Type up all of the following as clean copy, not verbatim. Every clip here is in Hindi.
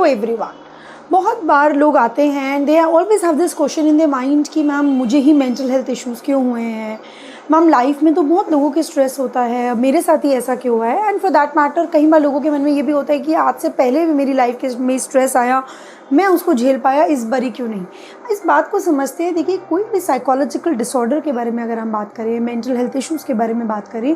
Hello everyone. बहुत बार लोग आते हैं and they always have this question in their mind कि मैम मुझे ही मेंटल हेल्थ इश्यूज़ क्यों हुए हैं, मैम लाइफ में तो बहुत लोगों के स्ट्रेस होता है, मेरे साथ ही ऐसा क्यों हुआ है। एंड फॉर दैट मैटर कई बार लोगों के मन में ये भी होता है कि आज से पहले भी मेरी लाइफ के में स्ट्रेस आया, मैं उसको झेल पाया, इस बारी क्यों नहीं। इस बात को समझते हैं। देखिए, कोई भी साइकोलॉजिकल डिसऑर्डर के बारे में अगर हम बात करें, मेंटल हेल्थ इश्यूज़ के बारे में बात करें,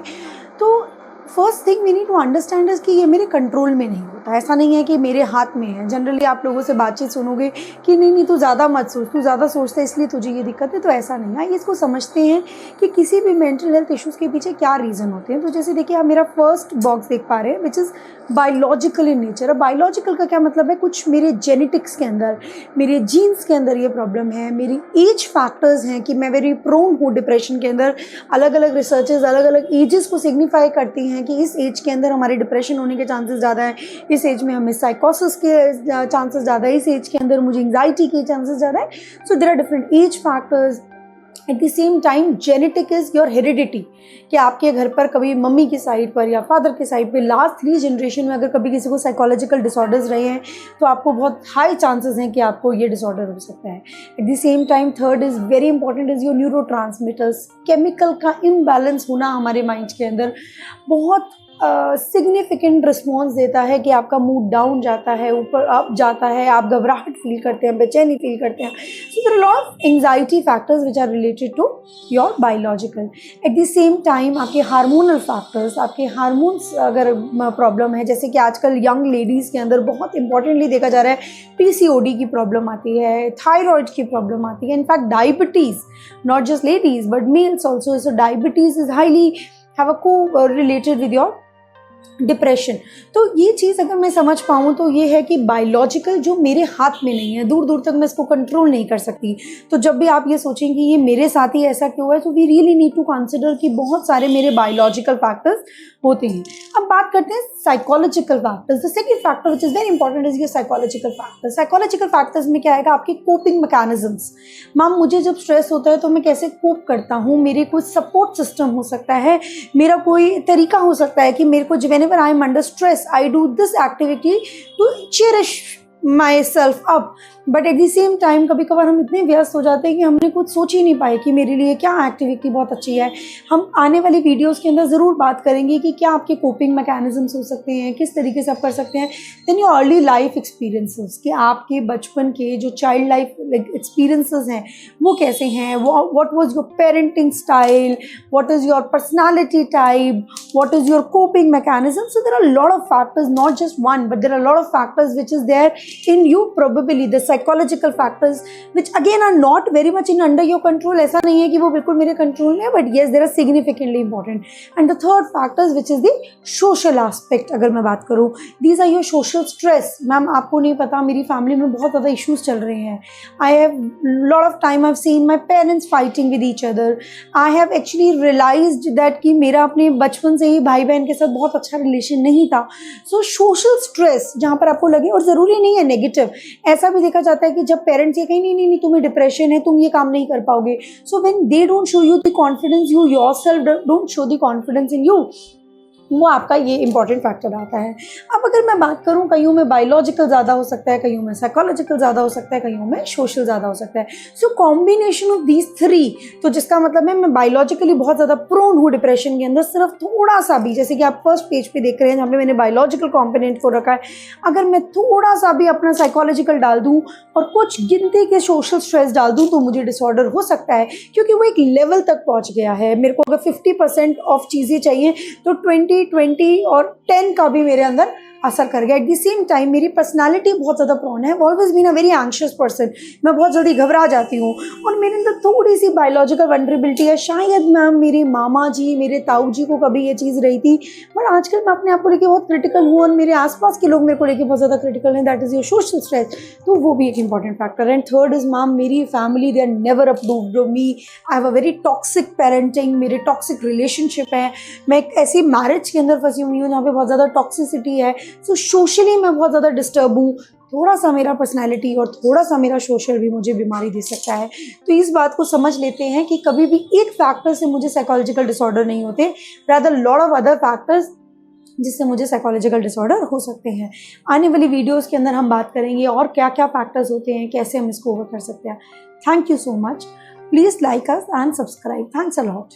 तो first thing we need to understand is कि ये मेरे कंट्रोल में नहीं होता। ऐसा नहीं है कि मेरे हाथ में है। जनरली आप लोगों से बातचीत सुनोगे कि नहीं तू ज़्यादा मत सोच, तू ज़्यादा सोचता है इसलिए तुझे ये दिक्कत है, तो ऐसा नहीं है। इसको समझते हैं कि किसी भी मेंटल हेल्थ इश्यूज़ के पीछे क्या रीज़न होते हैं। तो जैसे देखिए, आप मेरा फर्स्ट बॉक्स देख पा रहे हैं which is biological in nature. अब बायोलॉजिकल का क्या मतलब है, कुछ मेरे जेनेटिक्स के अंदर, मेरे जीन्स के अंदर ये प्रॉब्लम है, मेरी एज फैक्टर्स हैं कि मैं वेरी प्रोन हूँ डिप्रेशन के अंदर। अलग अलग रिसर्चेज अलग अलग एजेस को सिग्निफाई करती हैं कि इस एज के अंदर हमारे डिप्रेशन होने के चांसेस ज़्यादा है, इस एज में हमें साइकोसिस के चांसेस ज़्यादा है, इस एज के अंदर मुझे एंग्जाइटी के चांसेस ज़्यादा है। So there are different age factors. At the same time genetic is your heredity, कि आपके घर पर कभी मम्मी की साइड पर या फादर की साइड पे लास्ट 3 जनरेशन में अगर कभी किसी को साइकोलॉजिकल डिसऑर्डर्स रहे हैं तो आपको बहुत हाई चांसेस हैं कि आपको ये डिसऑर्डर हो सकता है। Eight the same time third is very important is your neurotransmitters. Chemical का इम्बैलेंस होना हमारे माइंड के अंदर बहुत सिग्निफिकेंट रिस्पॉन्स देता है कि आपका मूड डाउन जाता है, ऊपर अप जाता है, आप घबराहट फील करते हैं, बेचैनी फील करते हैं। So there are lot of anxiety factors which are related to your biological. At the same time आपके हार्मोनल फैक्टर्स, आपके हार्मोन्स अगर प्रॉब्लम है, जैसे कि आजकल यंग लेडीज़ के अंदर बहुत इंपॉर्टेंटली देखा जा रहा है पीसीओडी की प्रॉब्लम आती है, थायराइड की प्रॉब्लम आती है, in fact diabetes, not just ladies but males also. So diabetes is highly have a co related with your depression. तो ये चीज़ अगर मैं समझ पाऊँ तो ये है कि बायोलॉजिकल जो मेरे हाथ में नहीं है, दूर दूर तक मैं इसको कंट्रोल नहीं कर सकती। तो जब भी आप ये सोचें कि ये मेरे साथ ही ऐसा क्यों है, तो we really need to consider कि बहुत सारे मेरे बायोलॉजिकल फैक्टर्स होते हैं। अब बात करते हैं psychological factors. The second factor which is very important is your psychological factors. Psychological factors में क्या आएगा, आपके कोपिंग मैकेनिज्म्स। मैम मुझे जब स्ट्रेस होता है तो मैं कैसे कोप करता हूँ, मेरे कुछ सपोर्ट सिस्टम हो सकता है, मेरा कोई तरीका हो सकता है कि मेरे को whenever I am under stress, I do this activity to cherish myself up. But at the same time कभी कभार हम इतने व्यस्त हो जाते हैं कि हमने कुछ सोच ही नहीं पाए कि मेरे लिए क्या एक्टिविटी बहुत अच्छी है। हम आने वाली वीडियोस के अंदर ज़रूर बात करेंगे कि क्या आपके कोपिंग मैकेनिज्म्स हो सकते हैं, किस तरीके से आप कर सकते हैं। Then your early life experiences, कि आपके बचपन के जो चाइल्ड लाइफ एक्सपीरियंसेस हैं वो कैसे हैं, what was your parenting style, what is your personality type, what is your coping mechanism. So there are lot of factors, not just one but there are lot of factors which is there in you probably the psychological factors which again are not very much in under your control। ऐसा नहीं है कि वो बिल्कुल मेरे कंट्रोल में है, but yes they are significantly important। and the third factors which is the social aspect। अगर मैं बात करूँ, these are your social stress। Ma'am आपको नहीं पता, मेरी फैमिली में बहुत ज़्यादा इश्यूज चल रहे हैं। I have lot of time I've seen my parents fighting with each other। I have actually realized that कि मेरा अपने बचपन से ही भाई बहन के साथ बहुत अच्छा रिलेशन नहीं था। so social stress जहाँ पर आपको लगे, और ज़रूरी नहीं है नेगेटिव, ऐसा भी देखा जाता है कि जब पेरेंट्स ये कहीं नहीं तुम्हें डिप्रेशन है, तुम ये काम नहीं कर पाओगे, so when they don't show you the confidence, you yourself don't show the confidence in you, वो आपका ये इंपॉर्टेंट फैक्टर आता है। अब अगर मैं बात करूँ, कईयों में बायोलॉजिकल ज़्यादा हो सकता है, कईयों में साइकोलॉजिकल ज़्यादा हो सकता है, कईयों में सोशल ज़्यादा हो सकता है। सो कॉम्बिनेशन ऑफ दीज 3, तो जिसका मतलब है मैं बायोलॉजिकली बहुत ज़्यादा प्रोन हूँ डिप्रेशन के अंदर, सिर्फ थोड़ा सा भी, जैसे कि आप फर्स्ट पेज पे देख रहे हैं जहाँ पे मैंने बायोलॉजिकल कॉम्पोनेंट को रखा है, अगर मैं थोड़ा सा भी अपना साइकोलॉजिकल डाल दूँ और कुछ गिनती के सोशल स्ट्रेस डाल दूँ तो मुझे डिसऑर्डर हो सकता है, क्योंकि वो एक लेवल तक पहुँच गया है। मेरे को अगर 50% ऑफ चीज़ें चाहिए तो 20 और 10 का भी मेरे अंदर असर कर गया। एट द सेम टाइम मेरी पर्सनालिटी बहुत ज़्यादा प्रोन है, always been a very anxious person. मैं बहुत जल्दी घबरा जाती हूँ और मेरे अंदर थोड़ी सी बायोलॉजिकल वल्नरेबिलिटी है। शायद मैम मेरे मामा जी, मेरे ताऊ जी को कभी ये चीज़ रही थी, बट आजकल मैं अपने आप को लेकर बहुत क्रिटिकल हूँ और मेरे आसपास के लोग मेरे को लेकर बहुत ज़्यादा क्रिटिकल हैं। That is your social stress, तो वो भी एक इंपॉर्टेंट फैक्टर है। एंड थर्ड इज़ मैम मेरी family, they are never approved of me. I have a very toxic parenting, मेरे टॉक्सिक रिलेशनशिप है, मैं एक ऐसी मैरिज के अंदर फंसी हुई हूँ जहाँ पे बहुत ज़्यादा टॉक्सिसिटी है। सो सोशली मैं बहुत ज़्यादा डिस्टर्ब हूँ, थोड़ा सा मेरा पर्सनैलिटी और थोड़ा सा मेरा सोशल भी मुझे बीमारी दे सकता है। तो इस बात को समझ लेते हैं कि कभी भी एक फैक्टर से मुझे साइकोलॉजिकल डिसऑर्डर नहीं होते, rather lot of other factors जिससे मुझे साइकोलॉजिकल डिसऑर्डर हो सकते हैं। आने वाली वीडियोस के अंदर हम बात करेंगे और क्या क्या फैक्टर्स होते हैं, कैसे हम इसको ओवर कर सकते हैं। Thank you so much. Please like us and subscribe. Thanks a lot.